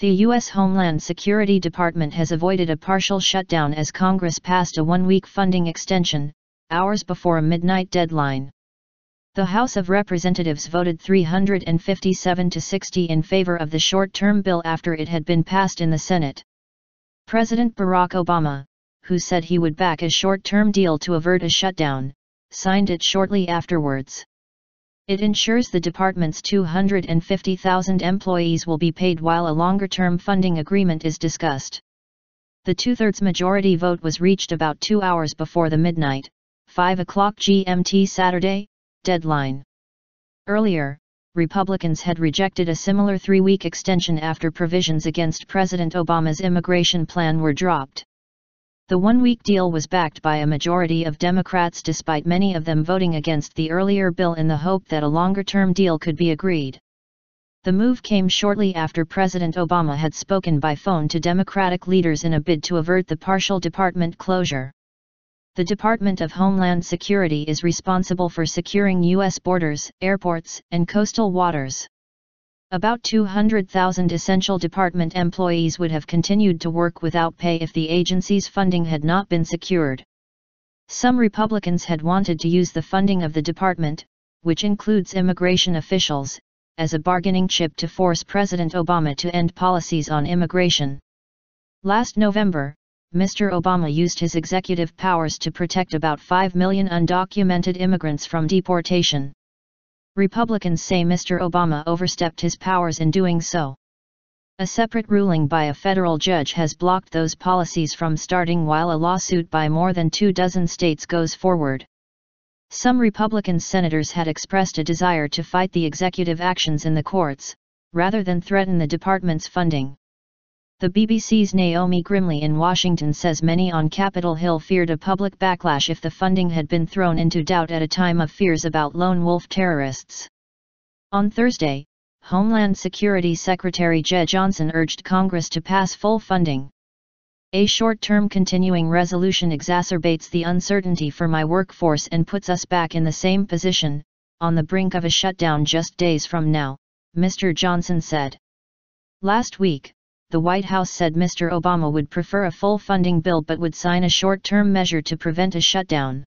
The US Homeland Security Department has avoided a partial shutdown as Congress passed a one-week funding extension, hours before a midnight deadline. The House of Representatives voted 357 to 60 in favor of the short-term bill after it had been passed in the Senate. President Barack Obama, who said he would back a short-term deal to avert a shutdown, signed it shortly afterwards. It ensures the department's 250,000 employees will be paid while a longer-term funding agreement is discussed. The two-thirds majority vote was reached about 2 hours before the midnight, 5 o'clock GMT Saturday, deadline. Earlier, Republicans had rejected a similar 3-week extension after provisions against President Obama's immigration plan were dropped. The one-week deal was backed by a majority of Democrats despite many of them voting against the earlier bill in the hope that a longer-term deal could be agreed. The move came shortly after President Obama had spoken by phone to Democratic leaders in a bid to avert the partial department closure. The Department of Homeland Security is responsible for securing U.S. borders, airports, and coastal waters. About 200,000 essential department employees would have continued to work without pay if the agency's funding had not been secured. Some Republicans had wanted to use the funding of the department, which includes immigration officials, as a bargaining chip to force President Obama to end policies on immigration. Last November, Mr. Obama used his executive powers to protect about 5 million undocumented immigrants from deportation. Republicans say Mr. Obama overstepped his powers in doing so. A separate ruling by a federal judge has blocked those policies from starting while a lawsuit by more than 24 states goes forward. Some Republican senators had expressed a desire to fight the executive actions in the courts, rather than threaten the department's funding. The BBC's Naomi Grimley in Washington says many on Capitol Hill feared a public backlash if the funding had been thrown into doubt at a time of fears about lone wolf terrorists. On Thursday, Homeland Security Secretary Jeh Johnson urged Congress to pass full funding. A short-term continuing resolution exacerbates the uncertainty for my workforce and puts us back in the same position, on the brink of a shutdown just days from now, Mr. Johnson said. Last week, the White House said Mr. Obama would prefer a full funding bill but would sign a short-term measure to prevent a shutdown.